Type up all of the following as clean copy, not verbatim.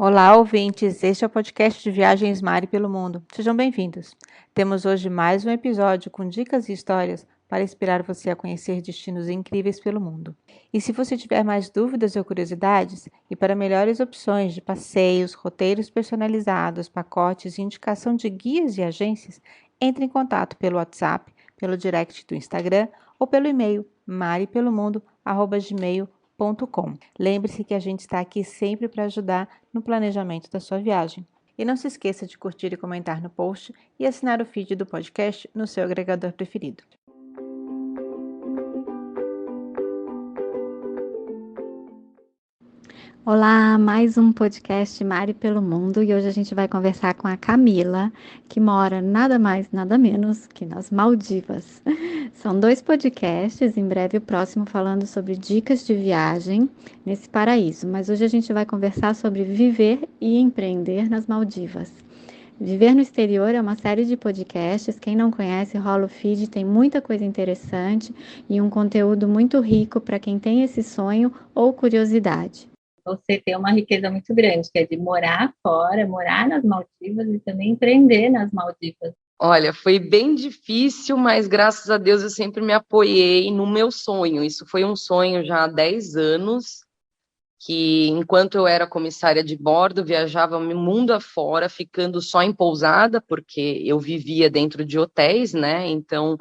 Olá, ouvintes! Este é o podcast de Viagens Mari pelo Mundo. Sejam bem-vindos. Temos hoje mais um episódio com dicas e histórias para inspirar você a conhecer destinos incríveis pelo mundo. E se você tiver mais dúvidas ou curiosidades, e para melhores opções de passeios, roteiros personalizados, pacotes e indicação de guias e agências, entre em contato pelo WhatsApp, pelo direct do Instagram ou pelo e-mail maripelomundo@gmail.com. Lembre-se que a gente está aqui sempre para ajudar no planejamento da sua viagem. E não se esqueça de curtir e comentar no post e assinar o feed do podcast no seu agregador preferido. Olá, mais um podcast Mari pelo Mundo e hoje a gente vai conversar com a Camila, que mora nada mais, nada menos que nas Maldivas. São 2 podcasts, em breve o próximo falando sobre dicas de viagem nesse paraíso, mas hoje a gente vai conversar sobre viver e empreender nas Maldivas. Viver no Exterior é uma série de podcasts, quem não conhece, rola o feed, tem muita coisa interessante e um conteúdo muito rico para quem tem esse sonho ou curiosidade. Você tem uma riqueza muito grande, que é de morar fora, morar nas Maldivas e também empreender nas Maldivas. Olha, foi bem difícil, mas graças a Deus eu sempre me apoiei no meu sonho. Isso foi um sonho já há 10 anos, que enquanto eu era comissária de bordo, viajava o mundo afora, ficando só em pousada, porque eu vivia dentro de hotéis, né? Então,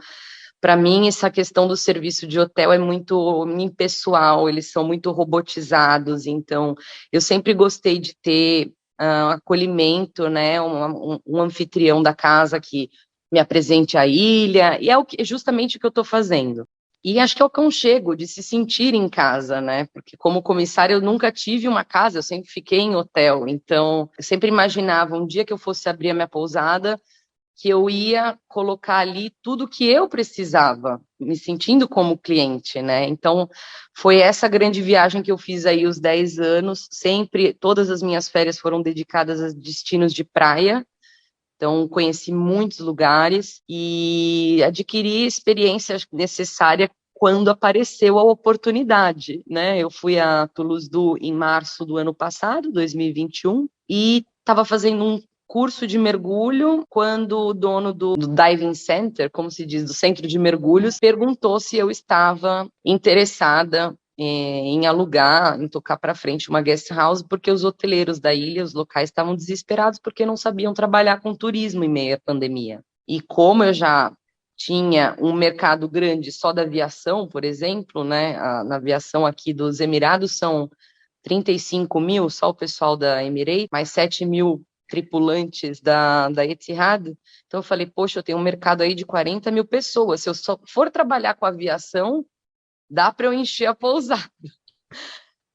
para mim, essa questão do serviço de hotel é muito impessoal, eles são muito robotizados, então eu sempre gostei de ter acolhimento, né, um anfitrião da casa que me apresente a ilha, e é justamente o que eu estou fazendo. E acho que é o aconchego de se sentir em casa, né? Porque como comissária eu nunca tive uma casa, eu sempre fiquei em hotel. Então, eu sempre imaginava um dia que eu fosse abrir a minha pousada, que eu ia colocar ali tudo que eu precisava, me sentindo como cliente, né? Então, foi essa grande viagem que eu fiz aí os 10 anos, sempre, todas as minhas férias foram dedicadas a destinos de praia, então conheci muitos lugares e adquiri experiência necessária quando apareceu a oportunidade, né? Eu fui a Toulouse em março do ano passado, 2021, e estava fazendo um curso de mergulho, quando o dono do Diving Center, como se diz, do centro de mergulhos, perguntou se eu estava interessada em alugar, em tocar para frente uma guest house, porque os hoteleiros da ilha, os locais, estavam desesperados porque não sabiam trabalhar com turismo em meio à pandemia. E como eu já tinha um mercado grande só da aviação, por exemplo, né, na aviação aqui dos Emirados são 35 mil, só o pessoal da Emirates, mais 7 mil tripulantes da Etihad. Então eu falei, poxa, eu tenho um mercado aí de 40 mil pessoas, se eu só for trabalhar com aviação, dá para eu encher a pousada.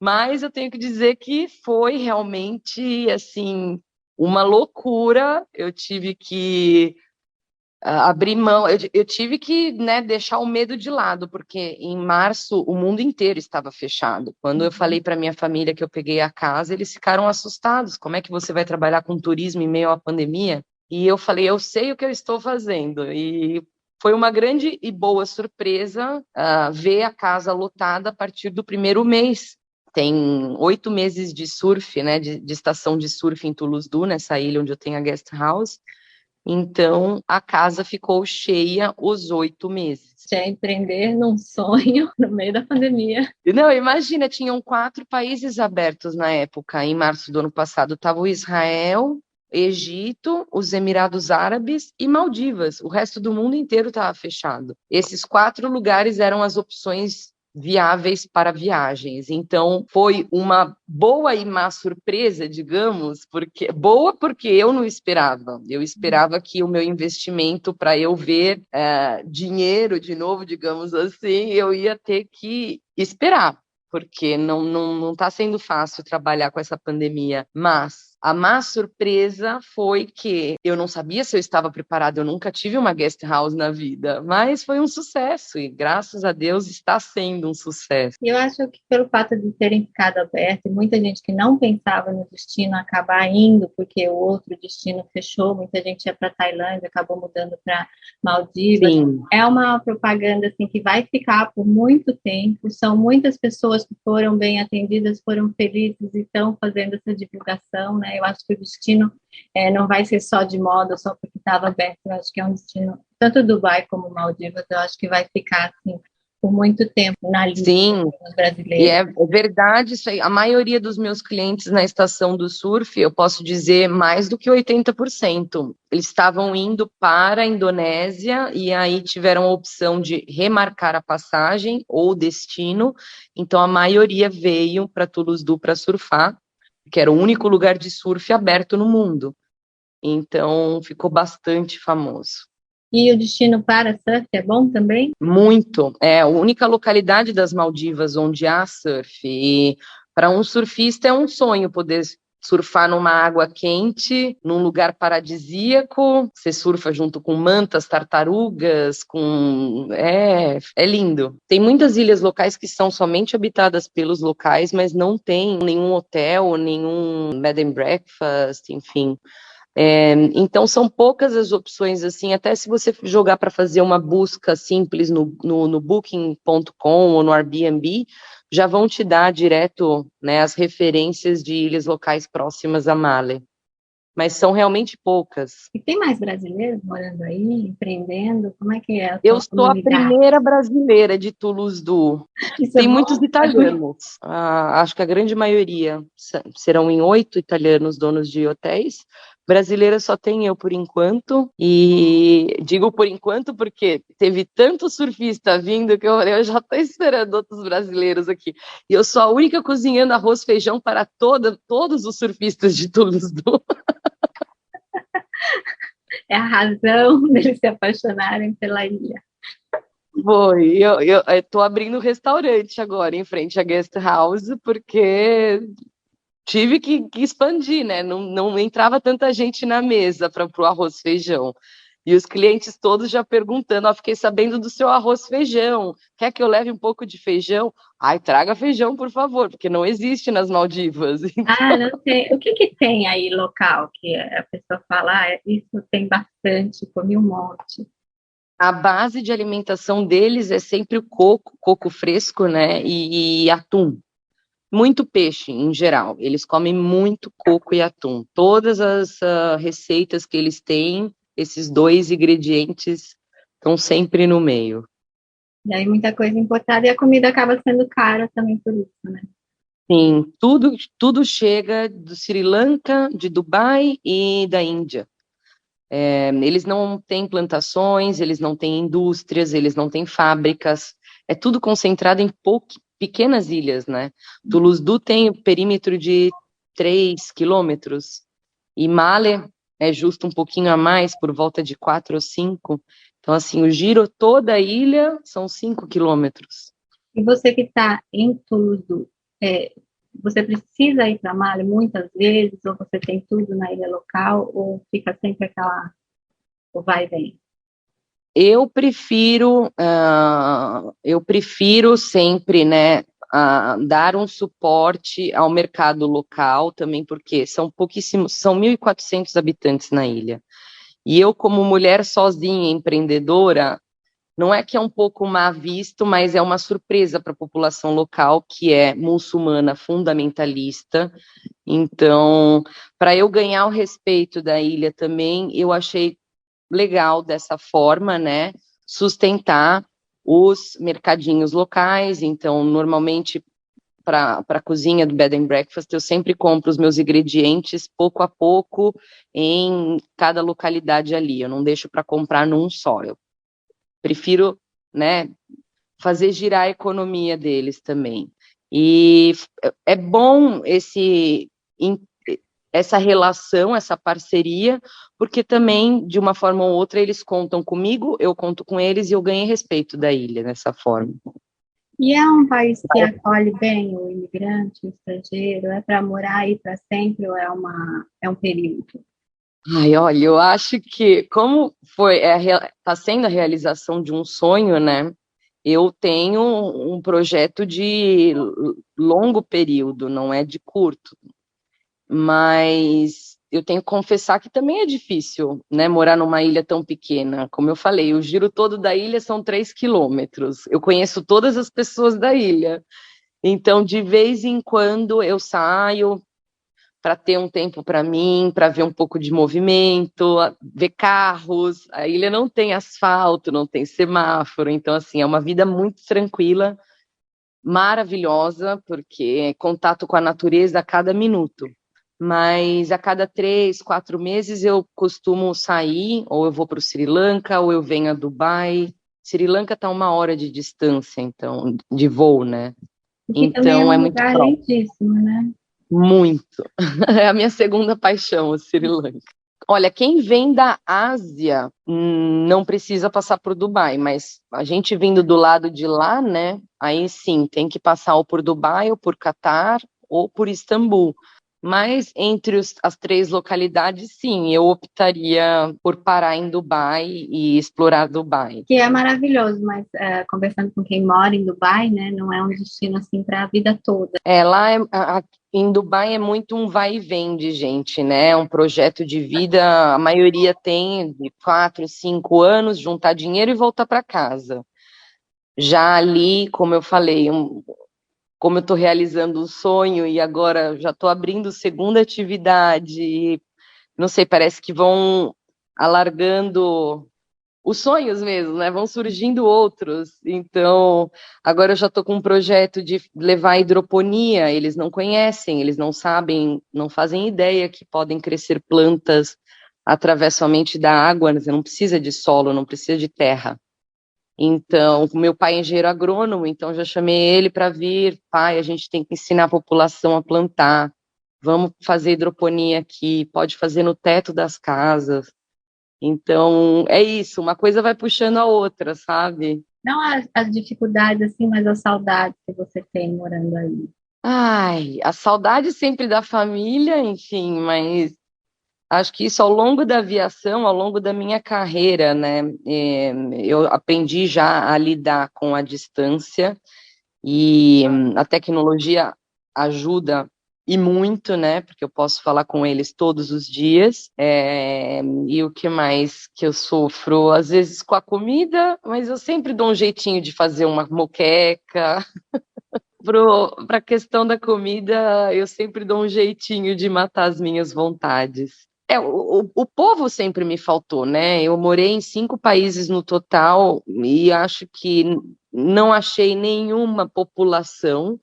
Mas eu tenho que dizer que foi realmente, assim, uma loucura. Eu tive que abrir mão, eu tive que, né, deixar o medo de lado, porque em março o mundo inteiro estava fechado. Quando eu falei para minha família que eu peguei a casa, eles ficaram assustados. Como é que você vai trabalhar com turismo em meio à pandemia? E eu falei, eu sei o que eu estou fazendo. E foi uma grande e boa surpresa ver a casa lotada a partir do primeiro mês. Tem 8 meses de surf, né, de estação de surf em Toulouse, nessa ilha onde eu tenho a guest house. Então, a casa ficou cheia os 8 meses. Já empreender num sonho no meio da pandemia. Não, imagina, tinham 4 países abertos na época, em março do ano passado. Estava o Israel, Egito, os Emirados Árabes e Maldivas. O resto do mundo inteiro estava fechado. Esses 4 lugares eram as opções viáveis para viagens. Então, foi uma boa e má surpresa, digamos, porque eu não esperava. Eu esperava que o meu investimento para eu ver dinheiro de novo, digamos assim, eu ia ter que esperar, porque não está sendo fácil trabalhar com essa pandemia. Mas A má surpresa foi que eu não sabia se eu estava preparada, eu nunca tive uma guest house na vida, mas foi um sucesso e graças a Deus está sendo um sucesso. E eu acho que pelo fato de terem ficado abertos, e muita gente que não pensava no destino acabar indo, porque o outro destino fechou, muita gente ia para Tailândia, acabou mudando para Maldivas. Sim. É uma propaganda assim que vai ficar por muito tempo. São muitas pessoas que foram bem atendidas, foram felizes e estão fazendo essa divulgação, né? Eu acho que o destino não vai ser só de moda, só porque estava aberto. Eu acho que é um destino, tanto Dubai como Maldivas, eu acho que vai ficar assim por muito tempo na lista dos brasileiros. E é verdade isso aí. A maioria dos meus clientes na estação do surf, eu posso dizer mais do que 80%. Eles estavam indo para a Indonésia e aí tiveram a opção de remarcar a passagem ou o destino. Então a maioria veio para Toulouse para surfar, que era o único lugar de surf aberto no mundo. Então ficou bastante famoso. E o destino para surf é bom também? Muito. É a única localidade das Maldivas onde há surf. E para um surfista é um sonho poder surfar numa água quente, num lugar paradisíaco. Você surfa junto com mantas, tartarugas, é lindo. Tem muitas ilhas locais que são somente habitadas pelos locais, mas não tem nenhum hotel, nenhum bed and breakfast, enfim. Então são poucas as opções assim, até se você jogar para fazer uma busca simples no Booking.com ou no Airbnb, já vão te dar direto, né, as referências de ilhas locais próximas a Male. Mas são realmente poucas. E tem mais brasileiros morando aí, empreendendo? Como é que é? Eu sou a primeira brasileira de Toulouse. Tem muitos italianos. Acho que a grande maioria serão em 8 italianos donos de hotéis. Brasileira só tem eu por enquanto, e digo por enquanto porque teve tanto surfista vindo que eu falei, eu já estou esperando outros brasileiros aqui. E eu sou a única cozinhando arroz e feijão para todos os surfistas de Toulouse. É a razão deles se apaixonarem pela ilha. Foi, eu estou abrindo um restaurante agora em frente à guest house, porque tive que expandir, né? Não entrava tanta gente na mesa para o arroz e feijão. E os clientes todos já perguntando, fiquei sabendo do seu arroz e feijão, quer que eu leve um pouco de feijão? Ai, traga feijão, por favor, porque não existe nas Maldivas. Não tem. O que tem aí local que a pessoa fala, isso tem bastante, comi um monte. A base de alimentação deles é sempre o coco fresco, né? E atum. Muito peixe, em geral. Eles comem muito coco e atum. Todas as receitas que eles têm, esses 2 ingredientes estão sempre no meio. E aí muita coisa importada e a comida acaba sendo cara também por isso, né? Sim, tudo chega do Sri Lanka, de Dubai e da Índia. Eles não têm plantações, eles não têm indústrias, eles não têm fábricas. É tudo concentrado em pequenas ilhas, né? Toulouse tem perímetro de 3 quilômetros e Male é justo um pouquinho a mais, por volta de 4 ou 5. Então, assim, o giro toda a ilha são 5 quilômetros. E você que está em Toulouse, você precisa ir para Male muitas vezes, ou você tem tudo na ilha local, ou fica sempre o vai e vem? Eu prefiro sempre, né, dar um suporte ao mercado local também, porque são pouquíssimos, são 1.400 habitantes na ilha. E eu, como mulher sozinha, empreendedora, não é que é um pouco má visto, mas é uma surpresa para a população local, que é muçulmana fundamentalista. Então, para eu ganhar o respeito da ilha também, eu achei legal dessa forma, né, sustentar os mercadinhos locais. Então, normalmente, para a cozinha do bed and breakfast, eu sempre compro os meus ingredientes pouco a pouco em cada localidade ali. Eu não deixo para comprar num só. Eu prefiro, né, fazer girar a economia deles também. E é bom essa relação, essa parceria, porque também, de uma forma ou outra, eles contam comigo, eu conto com eles e eu ganhei respeito da ilha dessa forma. E é um país que acolhe bem o imigrante, o estrangeiro? É para morar aí para sempre ou é um período? Ai, olha, eu acho que como tá sendo a realização de um sonho, né? Eu tenho um projeto de longo período, não é de curto. Mas eu tenho que confessar que também é difícil, né, morar numa ilha tão pequena. Como eu falei, o giro todo da ilha são 3 quilômetros. Eu conheço todas as pessoas da ilha. Então, de vez em quando, eu saio para ter um tempo para mim, para ver um pouco de movimento, ver carros. A ilha não tem asfalto, não tem semáforo. Então, assim, é uma vida muito tranquila, maravilhosa, porque é contato com a natureza a cada minuto. Mas a cada 3, 4 meses eu costumo sair, ou eu vou para o Sri Lanka, ou eu venho a Dubai. Sri Lanka está 1 hora de distância, então, de voo, né? E que também é Então é um muito lugar próximo, lindíssimo, né? muito. É a minha segunda paixão, o Sri Lanka. Olha, quem vem da Ásia não precisa passar por Dubai, mas a gente vindo do lado de lá, né? Aí sim, tem que passar ou por Dubai, ou por Catar, ou por Istambul. Mas entre as 3 localidades, sim, eu optaria por parar em Dubai e explorar Dubai. Que é maravilhoso, mas conversando com quem mora em Dubai, né, não é um destino assim para a vida toda. Lá em Dubai é muito um vai e vem de gente, né? Um projeto de vida, a maioria tem de 4, 5 anos, juntar dinheiro e voltar para casa. Já ali, como eu falei, como eu estou realizando um sonho e agora já estou abrindo segunda atividade, e, não sei, parece que vão alargando os sonhos mesmo, né? Vão surgindo outros. Então, agora eu já estou com um projeto de levar a hidroponia. Eles não conhecem, eles não sabem, não fazem ideia que podem crescer plantas através somente da água. Você não precisa de solo, não precisa de terra. Então, meu pai é engenheiro agrônomo, então já chamei ele para vir. Pai, a gente tem que ensinar a população a plantar. Vamos fazer hidroponia aqui, pode fazer no teto das casas. Então, é isso, uma coisa vai puxando a outra, sabe? Não as dificuldades assim, mas as saudades que você tem morando aí. Ai, a saudade sempre da família, enfim, mas acho que isso ao longo da aviação, ao longo da minha carreira, né? Eu aprendi já a lidar com a distância e a tecnologia ajuda e muito, né? Porque eu posso falar com eles todos os dias. E o que mais que eu sofro? Às vezes com a comida, mas eu sempre dou um jeitinho de fazer uma moqueca. Para a questão da comida, eu sempre dou um jeitinho de matar as minhas vontades. O povo sempre me faltou, né? Eu morei em 5 países no total e acho que não achei nenhuma população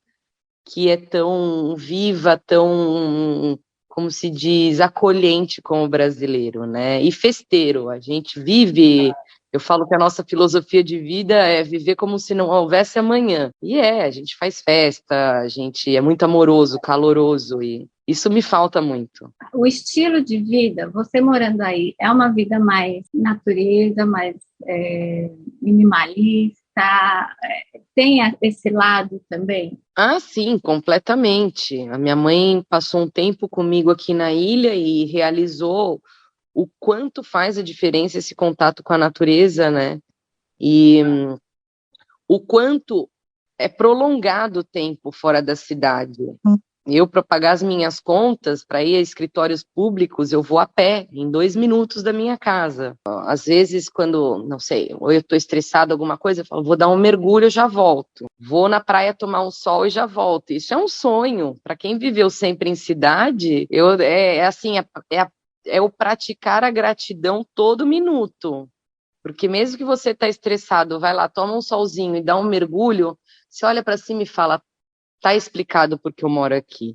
que é tão viva, tão, como se diz, acolhente como o brasileiro, né? E festeiro. A gente vive. Eu falo que a nossa filosofia de vida é viver como se não houvesse amanhã. E a gente faz festa, a gente é muito amoroso, caloroso, e isso me falta muito. O estilo de vida, você morando aí, é uma vida mais natureza, mais minimalista? Tem esse lado também? Ah, sim, completamente. A minha mãe passou um tempo comigo aqui na ilha e realizou o quanto faz a diferença esse contato com a natureza, né? E o quanto é prolongado o tempo fora da cidade. Eu, para pagar as minhas contas, para ir a escritórios públicos, eu vou a pé, em 2 minutos da minha casa. Às vezes, quando, não sei, ou eu estou estressada, alguma coisa, eu falo, vou dar um mergulho, eu já volto. Vou na praia tomar um sol e já volto. Isso é um sonho. Para quem viveu sempre em cidade, assim, é o praticar a gratidão todo minuto. Porque mesmo que você está estressado, vai lá, toma um solzinho e dá um mergulho, você olha para cima e fala, tá explicado porque eu moro aqui.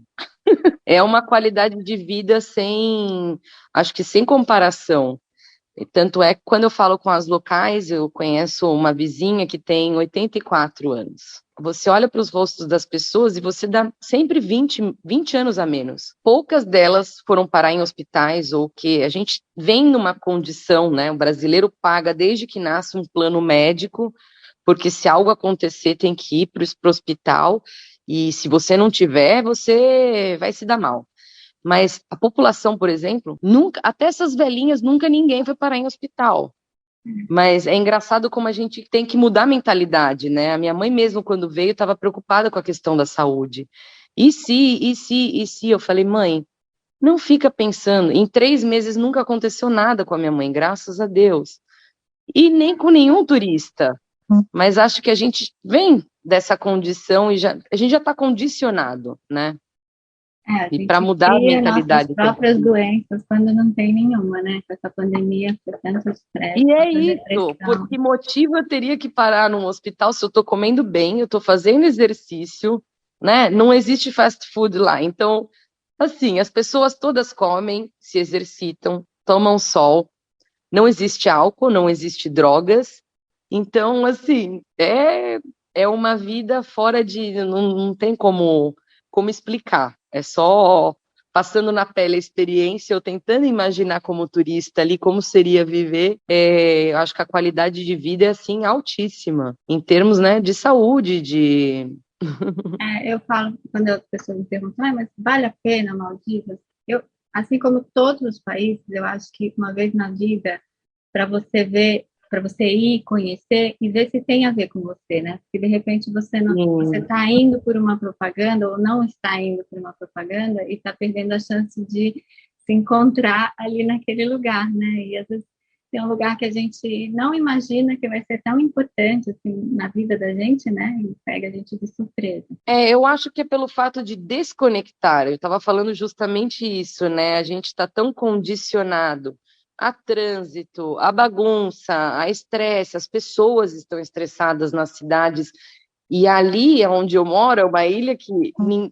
É uma qualidade de vida acho que sem comparação. E tanto é que quando eu falo com as locais, eu conheço uma vizinha que tem 84 anos. Você olha para os rostos das pessoas e você dá sempre 20 anos a menos. Poucas delas foram parar em hospitais ou que a gente vem numa condição, né? O brasileiro paga desde que nasce um plano médico, porque se algo acontecer, tem que ir para o hospital, e se você não tiver, você vai se dar mal. Mas a população, por exemplo, nunca, até essas velhinhas, nunca ninguém foi parar em hospital. Mas é engraçado como a gente tem que mudar a mentalidade, né? A minha mãe mesmo, quando veio, estava preocupada com a questão da saúde. E se? Eu falei, mãe, não fica pensando. Em 3 meses nunca aconteceu nada com a minha mãe, graças a Deus. E nem com nenhum turista. Mas acho que a gente vem dessa condição e a gente já está condicionado, né? A E gente para mudar a cria nossas mentalidade. próprias doenças quando não tem nenhuma, né? Com essa pandemia, foi tanto estresse, E é tanta isso, depressão. por que motivo eu teria que parar num hospital se eu estou comendo bem, eu estou fazendo exercício, né? Não existe fast food lá. Então, assim, as pessoas todas comem, se exercitam, tomam sol, não existe álcool, não existe drogas. Então, assim, é uma vida fora de. Não tem como explicar. É só passando na pele a experiência, eu tentando imaginar como turista ali, como seria viver. Eu acho que a qualidade de vida é, assim, altíssima, em termos, né, de saúde, de. Eu falo, quando as pessoas me perguntam, mas vale a pena Maldivas? Eu, assim como todos os países, eu acho que uma vez na vida, para você ver, para você ir conhecer e ver se tem a ver com você, né? Porque de repente você está indo por uma propaganda ou não está indo por uma propaganda e está perdendo a chance de se encontrar ali naquele lugar, né? E às vezes tem um lugar que a gente não imagina que vai ser tão importante assim na vida da gente, né? E pega a gente de surpresa. Eu acho que é pelo fato de desconectar. Eu estava falando justamente isso, né? A gente está tão condicionado a trânsito, a bagunça, a estresse. As pessoas estão estressadas nas cidades. E ali onde eu moro é uma ilha que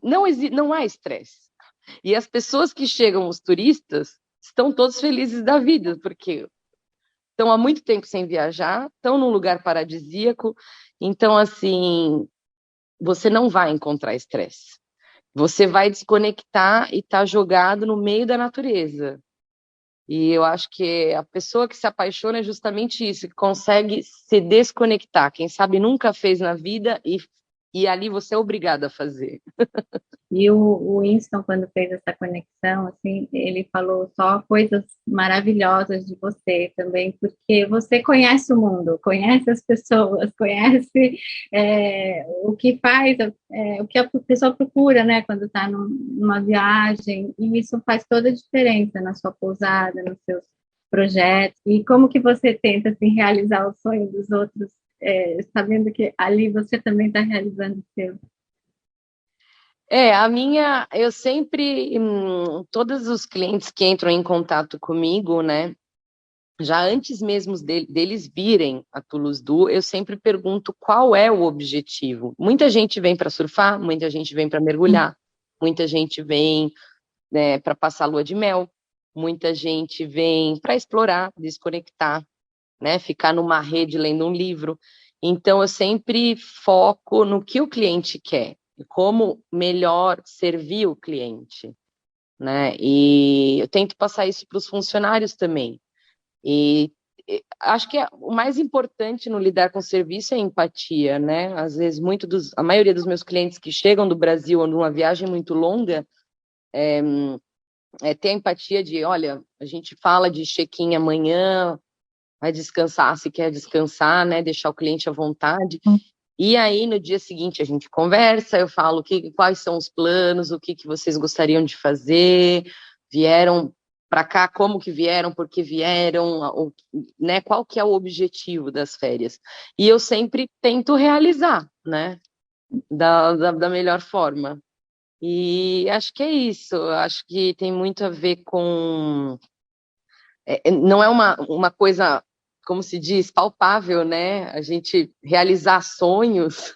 não há estresse. E as pessoas que chegam, os turistas, estão todos felizes da vida, porque estão há muito tempo sem viajar, estão num lugar paradisíaco. Então, assim, você não vai encontrar estresse. Você vai desconectar e estar jogado no meio da natureza. E eu acho que a pessoa que se apaixona é justamente isso, que consegue se desconectar. Quem sabe nunca fez na vida e ali você é obrigado a fazer. E o Winston, quando fez essa conexão, assim, ele falou só coisas maravilhosas de você também, porque você conhece o mundo, conhece as pessoas, conhece o que faz, o que a pessoa procura, né, quando está numa viagem, e isso faz toda a diferença na sua pousada, nos seus projetos, e como que você tenta, assim, realizar o sonho dos outros, sabendo que ali você também está realizando o seu. Eu sempre, todos os clientes que entram em contato comigo, né, já antes mesmo deles virem a Toulouse-Du, eu sempre pergunto qual é o objetivo. Muita gente vem para surfar, muita gente vem para mergulhar, muita gente vem, né, para passar lua de mel, muita gente vem para explorar, desconectar, né, ficar numa rede lendo um livro. Então, eu sempre foco no que o cliente quer e como melhor servir o cliente, né? E eu tento passar isso para os funcionários também. E acho que o mais importante no lidar com o serviço é a empatia, né? Às vezes, a maioria dos meus clientes que chegam do Brasil ou numa viagem muito longa ter a empatia de, olha, a gente fala de check-in amanhã, vai descansar se quer descansar, né? Deixar o cliente à vontade. E aí, no dia seguinte, a gente conversa, eu falo quais são os planos, o que vocês gostariam de fazer, vieram para cá, como que vieram, por que vieram, né? Qual que é o objetivo das férias. E eu sempre tento realizar, né? Da melhor forma. E acho que é isso, acho que tem muito a ver com... não é uma coisa, como se diz, palpável, né? A gente realizar sonhos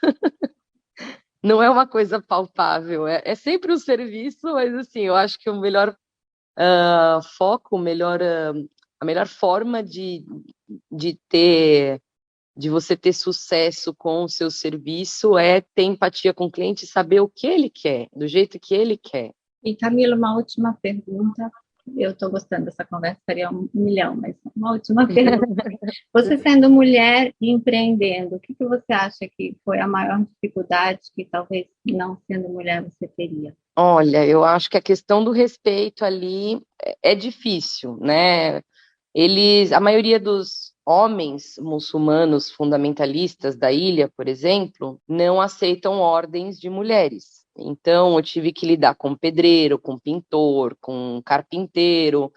não é uma coisa palpável, é sempre um serviço, mas assim, eu acho que o melhor foco, a melhor forma de você ter sucesso com o seu serviço é ter empatia com o cliente e saber o que ele quer, do jeito que ele quer. E Camila, uma última pergunta. Eu estou gostando dessa conversa, faria 1 milhão, mas uma última pergunta. Você sendo mulher e empreendendo, o que você acha que foi a maior dificuldade que talvez não sendo mulher você teria? Olha, eu acho que a questão do respeito ali é difícil, né? A maioria dos homens muçulmanos fundamentalistas da ilha, por exemplo, não aceitam ordens de mulheres. Então, eu tive que lidar com pedreiro, com pintor, com carpinteiro.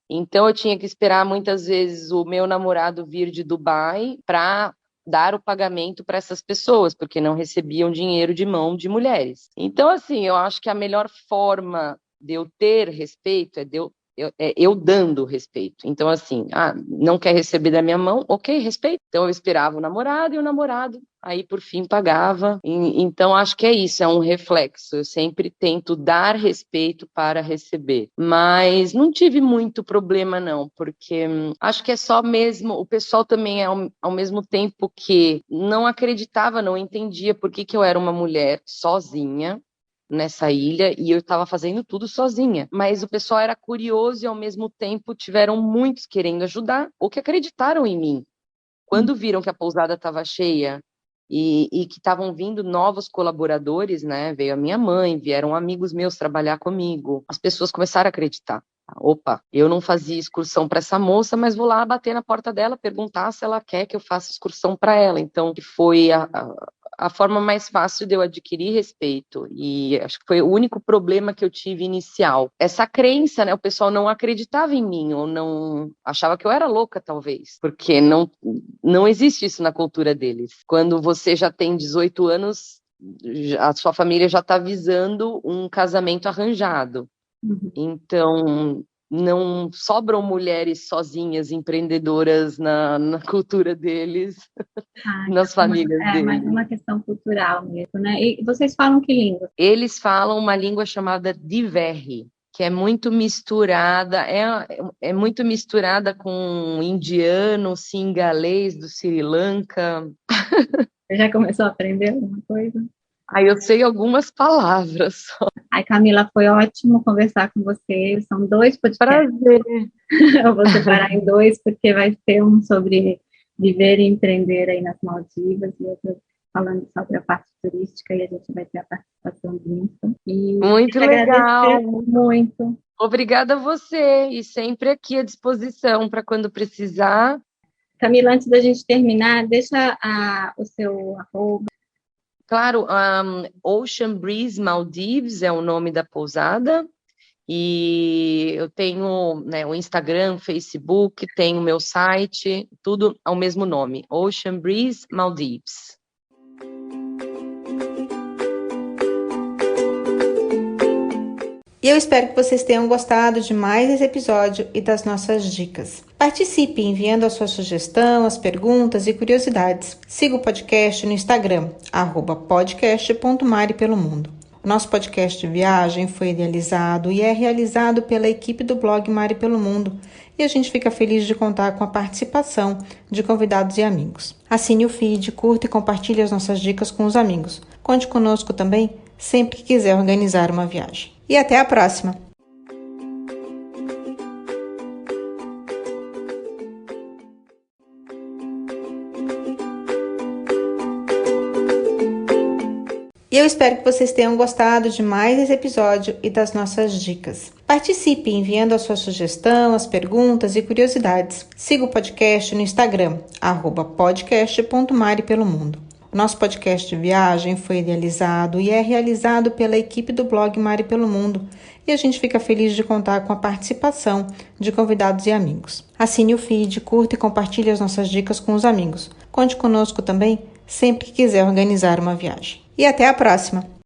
Então, eu tinha que esperar muitas vezes o meu namorado vir de Dubai para dar o pagamento para essas pessoas, porque não recebiam dinheiro de mão de mulheres. Então, assim, eu acho que a melhor forma de eu ter respeito é eu dando respeito. Então, assim, não quer receber da minha mão? Ok, respeito. Então, eu esperava o namorado e o namorado, aí, por fim, pagava. Então, acho que é isso, é um reflexo. Eu sempre tento dar respeito para receber. Mas não tive muito problema, não, porque acho que é só mesmo, o pessoal também, ao mesmo tempo que não acreditava, não entendia por que eu era uma mulher sozinha nessa ilha e eu estava fazendo tudo sozinha. Mas o pessoal era curioso e ao mesmo tempo tiveram muitos querendo ajudar ou que acreditaram em mim. Quando viram que a pousada estava cheia e que estavam vindo novos colaboradores, né? Veio a minha mãe, vieram amigos meus trabalhar comigo. As pessoas começaram a acreditar. Opa, eu não fazia excursão para essa moça, mas vou lá bater na porta dela, perguntar se ela quer que eu faça excursão para ela. Então, foi a forma mais fácil de eu adquirir respeito, e acho que foi o único problema que eu tive inicial. Essa crença, né, o pessoal não acreditava em mim, ou não achava que eu era louca, talvez, porque não existe isso na cultura deles. Quando você já tem 18 anos, a sua família já está visando um casamento arranjado. Então, não sobram mulheres sozinhas, empreendedoras na cultura deles, nas famílias deles. É mais uma questão cultural mesmo, né? E vocês falam que língua? Eles falam uma língua chamada Diverri, que é muito misturada, é muito misturada com indiano, singalês do Sri Lanka. Você já começou a aprender alguma coisa? Aí eu sei algumas palavras só. Ai, Camila, foi ótimo conversar com você. São 2 podcasts. Prazer. Eu vou separar em 2, porque vai ter um sobre viver e empreender aí nas Maldivas e outro falando sobre a parte turística, e a gente vai ter a participação do Winston. Muito legal. Muito. Obrigada a você, e sempre aqui à disposição para quando precisar. Camila, antes da gente terminar, deixa o seu arroba. Claro, Ocean Breeze Maldives é o nome da pousada, e eu tenho, né, o Instagram, Facebook, tenho o meu site, tudo ao mesmo nome, Ocean Breeze Maldives. E eu espero que vocês tenham gostado de mais esse episódio e das nossas dicas. Participe enviando a sua sugestão, as perguntas e curiosidades. Siga o podcast no Instagram, @podcast.maripelomundo. O nosso podcast de viagem foi idealizado e é realizado pela equipe do blog Mari pelo Mundo, e a gente fica feliz de contar com a participação de convidados e amigos. Assine o feed, curta e compartilhe as nossas dicas com os amigos. Conte conosco também sempre que quiser organizar uma viagem. E até a próxima! E eu espero que vocês tenham gostado de mais esse episódio e das nossas dicas. Participe enviando a sua sugestão, as perguntas e curiosidades. Siga o podcast no Instagram, @podcast.maripelomundo. O nosso podcast de viagem foi idealizado e é realizado pela equipe do blog Mari pelo Mundo, e a gente fica feliz de contar com a participação de convidados e amigos. Assine o feed, curta e compartilhe as nossas dicas com os amigos. Conte conosco também sempre que quiser organizar uma viagem. E até a próxima!